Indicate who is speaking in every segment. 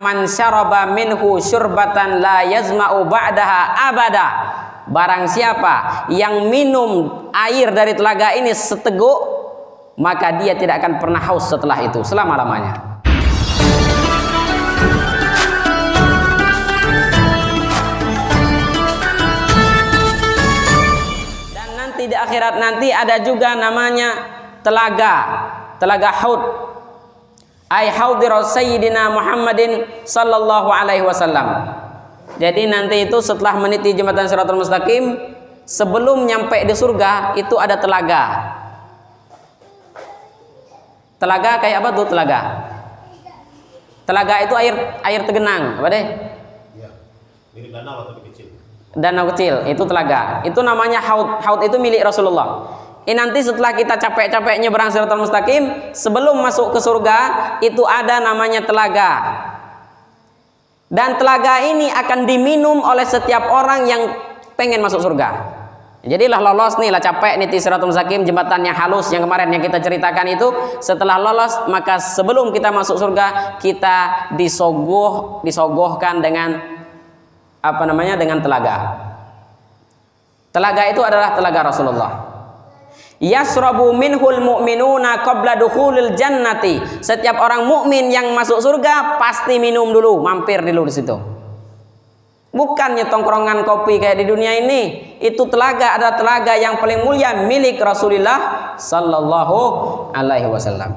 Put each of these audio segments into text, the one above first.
Speaker 1: Man syaraba minhu syurbatan la yazma'u ba'daha abada. Barang siapa yang minum air dari telaga ini seteguk, maka dia tidak akan pernah haus setelah itu selama-lamanya. Dan nanti di akhirat nanti ada juga namanya telaga Haud. Ai haudi Sayyidina Muhammadin sallallahu alaihi wasallam. Jadi nanti itu setelah meniti jembatan Shiratal Mustaqim, sebelum nyampe di surga itu ada telaga. Telaga kayak apa tuh telaga? Telaga itu air tergenang, apa deh?
Speaker 2: Iya. Mirip danau tapi kecil.
Speaker 1: Danau kecil, itu telaga. Itu namanya Haud. Haud itu milik Rasulullah. Ini nanti setelah kita capek-capek nyebrang Shiratal Mustaqim, sebelum masuk ke surga itu ada namanya telaga. Dan telaga ini akan diminum oleh setiap orang yang pengen masuk surga. Jadilah lolos nih, lah capek niti Shiratal Mustaqim, jembatan yang halus yang kemarin yang kita ceritakan itu. Setelah lolos, maka sebelum kita masuk surga, kita disogohkan dengan dengan telaga. Telaga itu adalah telaga Rasulullah. Yasrabu minhul mu'minuna qabla dukhulil jannati. Setiap orang mukmin yang masuk surga pasti minum dulu, mampir dulu di situ. Bukannya tongkrongan kopi kayak di dunia ini. Itu telaga adalah telaga yang paling mulia milik Rasulullah sallallahu alaihi wasallam.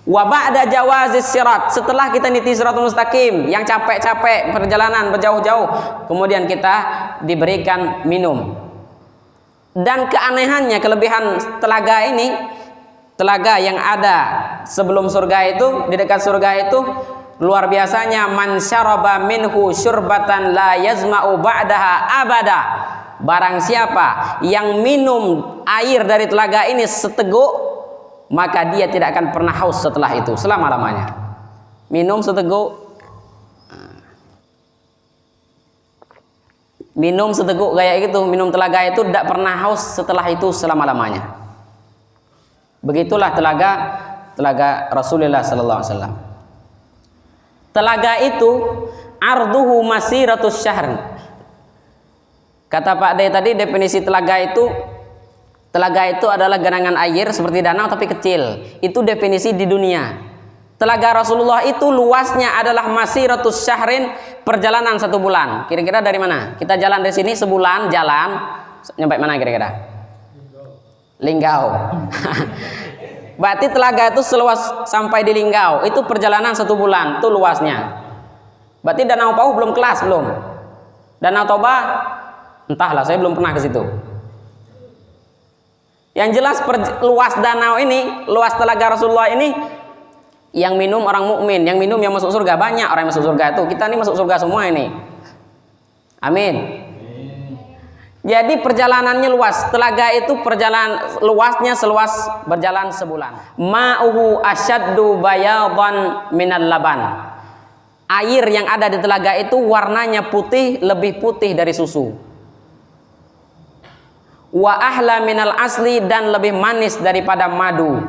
Speaker 1: Wa ba'da jawazis sirat, setelah kita niti Shiratal Mustaqim yang capek-capek perjalanan berjauh-jauh, kemudian kita diberikan minum. Dan keanehannya, kelebihan telaga ini, telaga yang ada sebelum surga itu, di dekat surga itu, luar biasanya. Man syaraba minhu syurbatan la yazma'u ba'daha abada. Barang siapa yang minum air dari telaga ini seteguk, maka dia tidak akan pernah haus setelah itu selama-lamanya. Minum seteguk, minum seteguk kayak gitu, minum telaga itu tidak pernah haus setelah itu selama-lamanya. Begitulah telaga Rasulullah sallallahu alaihi wasallam. Telaga itu arduhu masiratus syahr. Kata Pak De tadi, definisi telaga itu adalah genangan air seperti danau tapi kecil. Itu definisi di dunia. Telaga Rasulullah itu luasnya adalah masiratus syahrin, perjalanan 1 bulan. Kira-kira dari mana? Kita jalan dari sini sebulan jalan, nyampe mana kira-kira? Linggau. Berarti telaga itu seluas sampai di Linggau, itu perjalanan 1 bulan, itu luasnya. Berarti Danau Pauh belum kelas belum? Danau Toba, entahlah, saya belum pernah ke situ. Yang jelas luas danau ini, luas telaga Rasulullah ini, yang minum orang mukmin, yang minum yang masuk surga. Banyak orang yang masuk surga itu. Kita ini masuk surga semua ini. Amin. Jadi perjalanannya luas. Telaga itu luasnya seluas berjalan sebulan. Ma'uhu asyaddu bayadan minal laban. Air yang ada di telaga itu warnanya putih, lebih putih dari susu. Wa ahla minal asli, dan lebih manis daripada madu.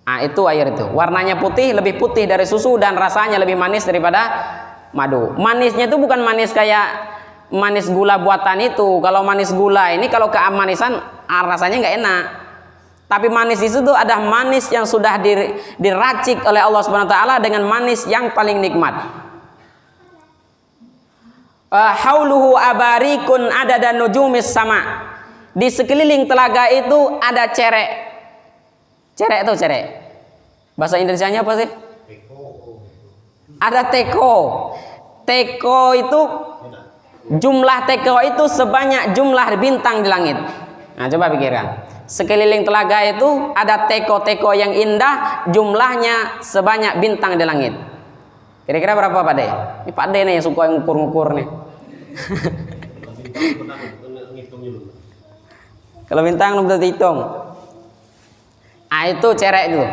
Speaker 1: Nah, itu air itu. Warnanya putih, lebih putih dari susu, dan rasanya lebih manis daripada madu. Manisnya itu bukan manis kayak manis gula buatan itu. Kalau manis gula ini, kalau keamanisan rasanya nggak enak. Tapi manis itu tuh ada manis yang sudah diracik oleh Allah Subhanahu wa taala dengan manis yang paling nikmat. Hauluhu abarikun adada nujumis sama. Di sekeliling telaga itu ada cerek. Cerek itu cerek. Bahasa Indonesianya apa sih? Ada teko. Teko itu, jumlah teko itu sebanyak jumlah bintang di langit. Nah, coba pikirkan. Sekeliling telaga itu ada teko-teko yang indah, jumlahnya sebanyak bintang di langit. Kira-kira berapa Pak De? Ini Pak De nih yang suka ngukur-ngukur nih. Kalau bintang belum bisa dihitung. Ah, itu cerek itu.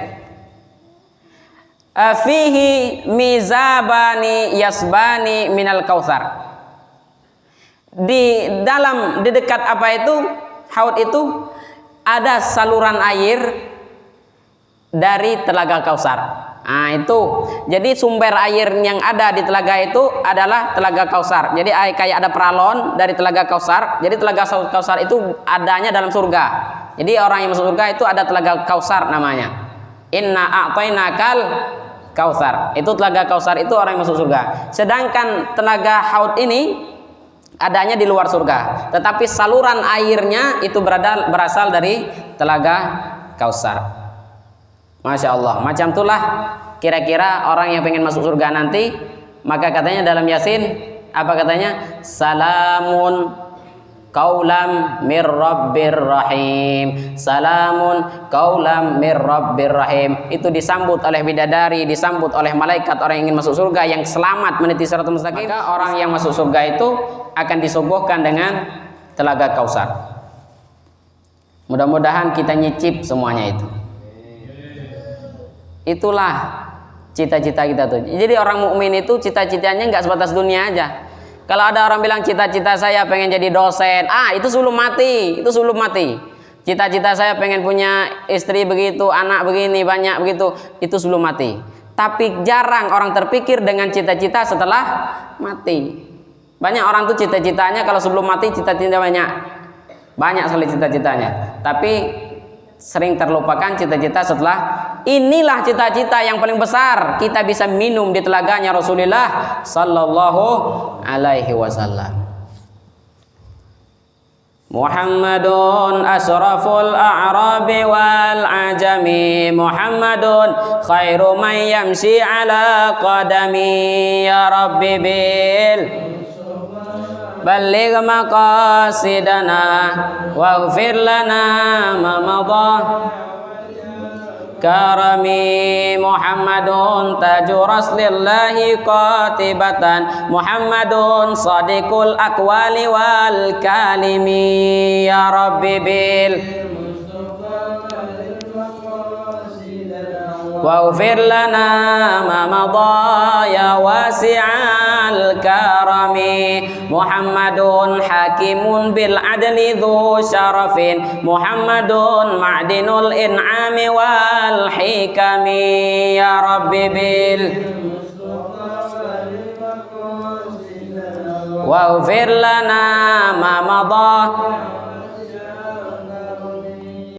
Speaker 1: Fihi mizabani yasbani minal kautsar. Di dekat apa itu? Haud itu ada saluran air dari telaga Kautsar. Nah itu, jadi sumber air yang ada di telaga itu adalah telaga Kausar. Jadi kayak ada peralon dari telaga Kausar. Jadi telaga Kausar itu adanya dalam surga. Jadi orang yang masuk surga itu ada telaga Kausar namanya. Inna a'tainakal Kausar. Itu telaga Kausar itu orang yang masuk surga. Sedangkan telaga Haud ini adanya di luar surga. Tetapi saluran airnya itu berasal dari telaga Kausar. Masya Allah, macam itulah kira-kira orang yang pengen masuk surga nanti. Maka katanya dalam Yasin, apa katanya? Salamun qaulam mir rabbir rahim. Salamun qaulam mir rabbir rahim. Itu disambut oleh bidadari, disambut oleh malaikat orang yang ingin masuk surga yang selamat meniti siratal mustaqim. Maka orang yang masuk surga itu akan disuguhkan dengan telaga Kausar. Mudah-mudahan kita nyicip semuanya itu. Itulah cita-cita kita tuh. Jadi orang mukmin itu cita-citanya nggak sebatas dunia aja. Kalau ada orang bilang cita-cita saya pengen jadi dosen, itu sebelum mati, itu sebelum mati. Cita-cita saya pengen punya istri begitu, anak begini banyak begitu, itu sebelum mati. Tapi jarang orang terpikir dengan cita-cita setelah mati. Banyak orang tuh cita-citanya kalau sebelum mati cita-cita banyak sekali cita-citanya. Tapi sering terlupakan cita-cita setelah. Inilah cita-cita yang paling besar, kita bisa minum di telaganya Rasulullah sallallahu alaihi wasallam. Muhammadun asraful a'rabi wal ajami, Muhammadun khairu man yamshi ala qadami. Ya Rabbi bil balligh maqasidana waghfir lana ma madha karami. Muhammadun taju raslillahi qatibatan, Muhammadun sadiqul aqwali wal kalimi. Ya Rabbi bil waghfir lana ma madha ya wasi'al karami. Muhammadun hakimun bil adli dhu syarafin, Muhammadun ma'dinul in'ami wal hikami. Ya Rabbi bil waghfir lana ma madha